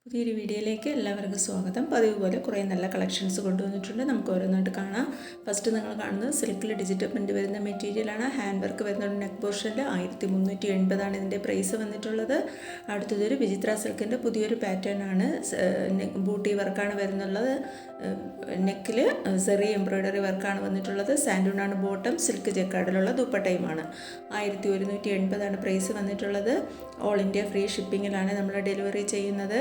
പുതിയൊരു വീഡിയോയിലേക്ക് എല്ലാവർക്കും സ്വാഗതം. പതിവ് പോലെ കുറേ നല്ല കളക്ഷൻസ് കൊണ്ടുവന്നിട്ടുണ്ട്. നമുക്ക് ഓരോന്നായിട്ട് കാണാം. ഫസ്റ്റ് നിങ്ങൾ കാണുന്നത് സിൽക്കിൽ ഡിജിറ്റൽ പ്രിൻറ്റ് വരുന്ന മെറ്റീരിയലാണ്. ഹാൻഡ് വർക്ക് വരുന്ന നെക്ക് പോർഷനിൽ 1380 ഇതിൻ്റെ പ്രൈസ് വന്നിട്ടുള്ളത്. അടുത്തതൊരു വിചിത്ര സിൽക്കിൻ്റെ പുതിയൊരു പാറ്റേൺ ആണ്. ബൂട്ടി വർക്കാണ് വരുന്നുള്ളത്. നെക്കിൽ സെറി എംബ്രോയ്ഡറി വർക്കാണ് വന്നിട്ടുള്ളത്. സാൻഡൂണാണ് ബോട്ടം. സിൽക്ക് ജക്കാർഡിലുള്ള ദുപ്പട്ടയുമാണ്. 1180 പ്രൈസ് വന്നിട്ടുള്ളത്. ഓൾ ഇന്ത്യ ഫ്രീ ഷിപ്പിങ്ങിലാണ് നമ്മൾ ഡെലിവറി ചെയ്യുന്നത്.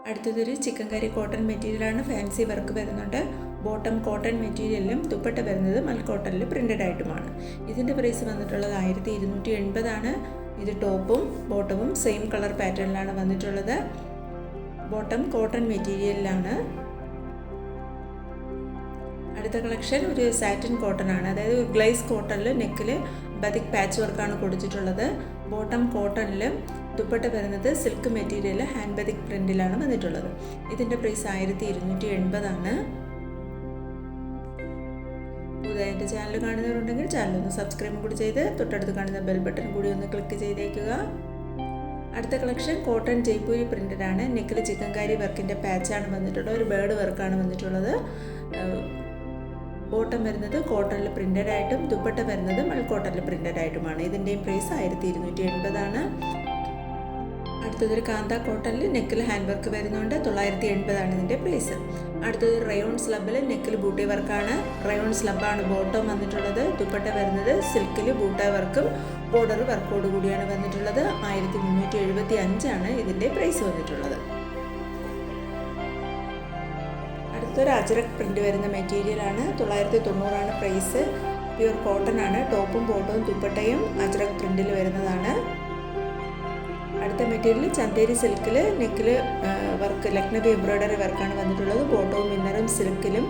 അടുത്തതൊരു ചിക്കൻ കറി കോട്ടൺ മെറ്റീരിയലാണ്. ഫാൻസി വർക്ക് വരുന്നുണ്ട്. ബോട്ടം കോട്ടൺ മെറ്റീരിയലിലും ദുപ്പട്ട വരുന്നത് മൽക്കോട്ടണിൽ പ്രിൻ്റഡ് ആയിട്ടുമാണ്. ഇതിൻ്റെ പ്രൈസ് വന്നിട്ടുള്ളത് 1280 ഇത് ടോപ്പും ബോട്ടവും സെയിം കളർ പാറ്റേണിലാണ് വന്നിട്ടുള്ളത്. ബോട്ടം കോട്ടൺ മെറ്റീരിയലിലാണ്. അടുത്ത കളക്ഷൻ ഒരു സാറ്റിൻ കോട്ടൺ ആണ്. അതായത് ഒരു ഗ്ലേസ് കോട്ടണിൽ നെക്കിൽ ബതിക് പാച്ച് വർക്കാണ് കൊടുത്തിട്ടുള്ളത്. ബോട്ടം കോട്ടണിലും ദുപ്പട്ട വരുന്നത് സിൽക്ക് മെറ്റീരിയൽ ഹാൻഡ് ബതിക് പ്രിന്റിലാണ് വന്നിട്ടുള്ളത്. ഇതിൻ്റെ പ്രൈസ് 1280. പുതുതായിട്ട് ചാനൽ കാണുന്നവരുണ്ടെങ്കിൽ ചാനൽ ഒന്ന് സബ്സ്ക്രൈബ് കൂടി ചെയ്ത് തൊട്ടടുത്ത് കാണുന്ന ബെൽ ബട്ടൺ കൂടി ഒന്ന് ക്ലിക്ക് ചെയ്തേക്കുക. അടുത്ത കളക്ഷൻ കോട്ടൺ ജയ്പൂരി പ്രിന്റഡ് ആണ്. നെക്കിൽ ചിക്കൻകാരി വർക്കിൻ്റെ പാച്ചാണ് വന്നിട്ടുള്ളത്. ഒരു ബേർഡ് വർക്കാണ് വന്നിട്ടുള്ളത്. ബോട്ടം വരുന്നത് കോട്ടണിൽ പ്രിൻ്റഡ് ആയിട്ടും ദുപ്പട്ട വരുന്നത് മൽക്കോട്ടണിൽ പ്രിൻ്റഡ് ആയിട്ടുമാണ്. ഇതിൻ്റെയും പ്രൈസ് 1280. അടുത്തതൊരു കാന്ത കോട്ടണിൽ നെക്കിൽ ഹാൻഡ് വർക്ക് വരുന്നുണ്ട്. 980 ഇതിൻ്റെ പ്രൈസ്. അടുത്തത് റയോൺ സ്ലബിൽ നെക്കിൽ ബൂട്ടി വർക്കാണ്. റയോൺ സ്ലബാണ് ബോട്ടം വന്നിട്ടുള്ളത്. ദുപ്പട്ട വരുന്നത് സിൽക്കിൽ ബൂട്ട വർക്കും ബോർഡർ വർക്കോട് കൂടിയാണ് വന്നിട്ടുള്ളത്. 1375 ഇതിൻ്റെ പ്രൈസ് വന്നിട്ടുള്ളത്. അടുത്തൊരു അജ്രക് പ്രിൻ്റ് വരുന്ന മെറ്റീരിയലാണ്. 990 പ്രൈസ്. പ്യൂർ കോട്ടൺ ആണ്. ടോപ്പും ബോട്ടവും ദുപ്പട്ടയും അജ്രക് പ്രിൻറ്റിൽ വരുന്നതാണ്. അടുത്ത മെറ്റീരിയൽ ചന്തേരി സിൽക്കിൽ നെക്കിൽ വർക്ക് ലക്നവി എംബ്രോയ്ഡറി വർക്കാണ് വന്നിട്ടുള്ളത്. ബോട്ടവും ഇന്നറും സിൽക്കിലും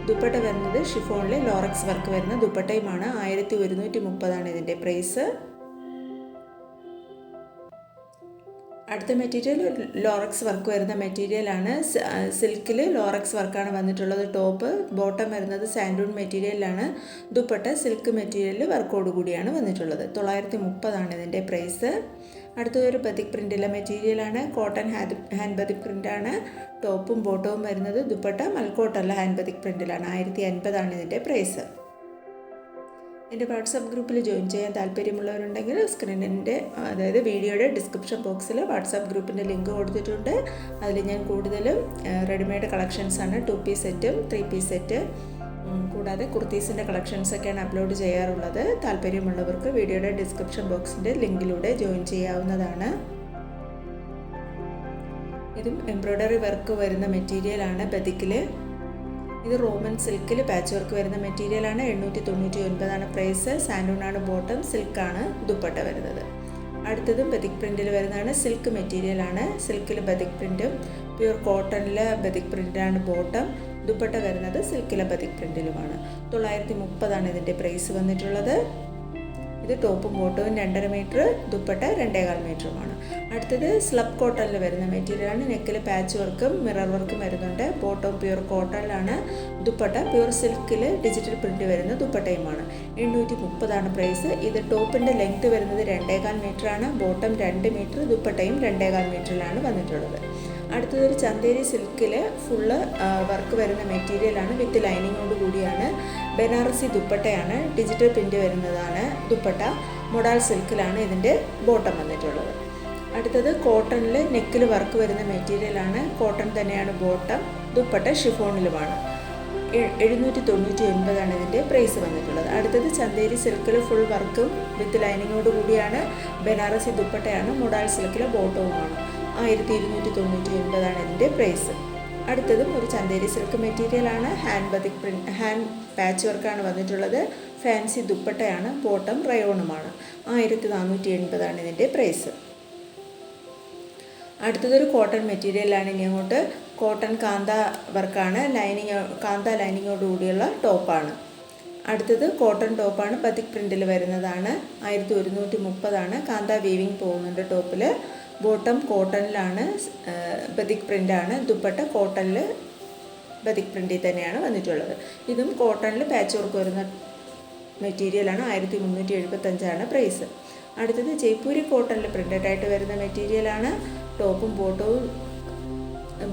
ദുപ്പട്ട വരുന്നത് ഷിഫോണിൽ ലോറക്സ് വർക്ക് വരുന്ന ദുപ്പട്ടയുമാണ്. 1130 ഇതിൻ്റെ പ്രൈസ്. അടുത്ത മെറ്റീരിയൽ ലോറക്സ് വർക്ക് വരുന്ന മെറ്റീരിയലാണ്. സിൽക്കിൽ ലോറക്സ് വർക്കാണ് വന്നിട്ടുള്ളത്. ടോപ്പ് ബോട്ടം വരുന്നത് സാൻഡൂൺ മെറ്റീരിയലാണ്. ദുപ്പട്ട സിൽക്ക് മെറ്റീരിയൽ വർക്കോട് കൂടിയാണ് വന്നിട്ടുള്ളത്. 930 ഇതിൻ്റെ പ്രൈസ്. അടുത്തതൊരു ബതിക് പ്രിൻ്റിലെ മെറ്റീരിയലാണ്. കോട്ടൺ ഹാൻഡ് ബതിക് പ്രിൻ്റാണ്. ടോപ്പും ബോട്ടവും വരുന്നത് ദുപ്പട്ട മൽക്കോട്ടല്ല ഹാൻഡ് ബതിക് പ്രിൻ്റിലാണ്. 1080 ഇതിൻ്റെ പ്രൈസ്. എൻ്റെ വാട്സാപ്പ് ഗ്രൂപ്പിൽ ജോയിൻ ചെയ്യാൻ താല്പര്യമുള്ളവരുണ്ടെങ്കിൽ സ്ക്രീനിൻ്റെ അതായത് വീഡിയോയുടെ ഡിസ്ക്രിപ്ഷൻ ബോക്സിൽ വാട്സാപ്പ് ഗ്രൂപ്പിൻ്റെ ലിങ്ക് കൊടുത്തിട്ടുണ്ട്. അതിൽ ഞാൻ കൂടുതലും റെഡിമെയ്ഡ് കളക്ഷൻസാണ്. 2 പീസ് സെറ്റും 3 പീസ് സെറ്റ് കൂടാതെ കുർത്തീസിൻ്റെ കളക്ഷൻസൊക്കെയാണ് അപ്ലോഡ് ചെയ്യാറുള്ളത്. താല്പര്യമുള്ളവർക്ക് വീഡിയോയുടെ ഡിസ്ക്രിപ്ഷൻ ബോക്സിൻ്റെ ലിങ്കിലൂടെ ജോയിൻ ചെയ്യാവുന്നതാണ്. ഇതും എംബ്രോയ്ഡറി വർക്ക് വരുന്ന മെറ്റീരിയലാണ് ബതിക്കിൽ. ഇത് റോമൻ സിൽക്കിൽ പാച്ച് വർക്ക് വരുന്ന മെറ്റീരിയലാണ്. 899 പ്രൈസ്. സാൻഡൂണാണ് ബോട്ടം. സിൽക്കാണ് ദുപ്പട്ട വരുന്നത്. അടുത്തതും ബതിക് പ്രിൻറ്റിൽ വരുന്നതാണ്. സിൽക്ക് മെറ്റീരിയലാണ്. സിൽക്കിൽ ബതിക് പ്രിൻറ്റും പ്യൂർ കോട്ടണിലെ ബതിക് പ്രിൻ്റാണ് ബോട്ടം. ദുപ്പട്ട വരുന്നത് സിൽക്കിലെ ബതിക് പ്രിൻറ്റിലുമാണ്. 930 ഇതിൻ്റെ പ്രൈസ് വന്നിട്ടുള്ളത്. ഇത് ടോപ്പും ബോട്ടവും 2.5 മീറ്റർ, ദുപ്പട്ട 2.25 മീറ്ററുമാണ്. അടുത്തത് സ്ലബ് കോട്ടണിൽ വരുന്ന മെറ്റീരിയലാണ്. നെക്കിൽ പാച്ച് വർക്കും മിറർ വർക്കും വരുന്നുണ്ട്. ബോട്ടം പ്യൂർ കോട്ടണിലാണ്. ദുപ്പട്ട പ്യൂർ സിൽക്കിൽ ഡിജിറ്റൽ പ്രിൻ്റ് വരുന്ന ദുപ്പട്ടയുമാണ്. 830 പ്രൈസ്. ഇത് ടോപ്പിൻ്റെ ലെങ്ത് വരുന്നത് 2.25 മീറ്ററാണ്. ബോട്ടം 2 മീറ്റർ, ദുപ്പട്ടയും 2.25 മീറ്ററിലാണ് വന്നിട്ടുള്ളത്. അടുത്തതൊരു ചന്തേരി സിൽക്കിൽ ഫുള്ള് വർക്ക് വരുന്ന മെറ്റീരിയലാണ്. വിത്ത് ലൈനിങ്ങോട് കൂടിയാണ്. ബനാറസി ദുപ്പട്ടയാണ്. ഡിജിറ്റൽ പ്രിൻ്റ് വരുന്നതാണ് ദുപ്പട്ട. മൊഡാൽ സിൽക്കിലാണ് ഇതിൻ്റെ ബോട്ടം വന്നിട്ടുള്ളത്. അടുത്തത് കോട്ടണിൽ നെക്കിൽ വർക്ക് വരുന്ന മെറ്റീരിയലാണ്. കോട്ടൺ തന്നെയാണ് ബോട്ടം. ദുപ്പട്ട ഷിഫോണിലുമാണ്. 799 ഇതിൻ്റെ പ്രൈസ് വന്നിട്ടുള്ളത്. അടുത്തത് ചന്തേരി സിൽക്കിൽ ഫുൾ വർക്കും വിത്ത് ലൈനിങ്ങോട് കൂടിയാണ്. ബനാറസി ദുപ്പട്ടയാണ്. മൊഡാൽ സിൽക്കിലെ ബോട്ടവുമാണ്. 1299 ഇതിൻ്റെ പ്രൈസ്. അടുത്തതും ഒരു ചന്തേരി സിൽക്ക് മെറ്റീരിയലാണ്. ഹാൻഡ് പാച്ച് വർക്കാണ് വന്നിട്ടുള്ളത്. ഫാൻസി ദുപ്പട്ടയാണ്. ബോട്ടം റയോണുമാണ്. 1480 ഇതിൻ്റെ പ്രൈസ്. അടുത്തതൊരു കോട്ടൺ മെറ്റീരിയലാണ്. ഇനി അങ്ങോട്ട് കോട്ടൺ കാന്ത വർക്കാണ്. കാന്ത ലൈനിങ്ങോട് കൂടിയുള്ള ടോപ്പാണ്. അടുത്തത് കോട്ടൺ ടോപ്പാണ്. ബതിക് പ്രിൻറ്റിൽ വരുന്നതാണ്. 1130 കാന്ത വീവിങ് പോകുന്നുണ്ട് ടോപ്പിൽ. ബോട്ടം കോട്ടണിലാണ്. ബതിക് പ്രിൻ്റാണ്. ദുപ്പട്ട കോട്ടണിൽ ബതിക് പ്രിൻറ്റിൽ തന്നെയാണ് വന്നിട്ടുള്ളത്. ഇതും കോട്ടണിൽ പാച്ച് വർക്ക് വരുന്ന മെറ്റീരിയലാണ്. 1375 പ്രൈസ്. അടുത്തത് ജയ്പൂരി കോട്ടണിൽ പ്രിൻ്റഡ് ആയിട്ട് വരുന്ന മെറ്റീരിയലാണ്. ടോപ്പും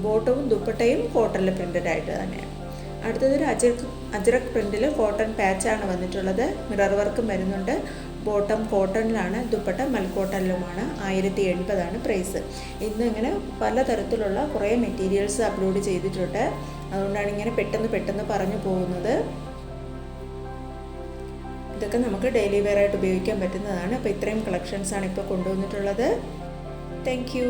ബോട്ടവും ദുപ്പട്ടയും കോട്ടണിൽ പ്രിൻ്റഡ് ആയിട്ട് തന്നെയാണ്. അടുത്തതൊരു അജ്രക് പ്രിൻറ്റിൽ കോട്ടൺ പാച്ചാണ് വന്നിട്ടുള്ളത്. മിറർ വർക്കും വരുന്നുണ്ട്. ബോട്ടം കോട്ടണിലാണ്, ദുപ്പട്ട മൽക്കോട്ടണിലുമാണ്. 1080 പ്രൈസ്. ഇന്ന് ഇങ്ങനെ പലതരത്തിലുള്ള കുറേ മെറ്റീരിയൽസ് അപ്ലോഡ് ചെയ്തിട്ടുണ്ട്. അതുകൊണ്ടാണ് ഇങ്ങനെ പെട്ടെന്ന് പറഞ്ഞു പോകുന്നത്. ഇതൊക്കെ നമുക്ക് ഡെയിലി വെയർ ആയിട്ട് ഉപയോഗിക്കാൻ പറ്റുന്നതാണ്. അപ്പോൾ ഇത്രയും കളക്ഷൻസാണ് ഇപ്പോൾ കൊണ്ടുവന്നിട്ടുള്ളത്. Thank you.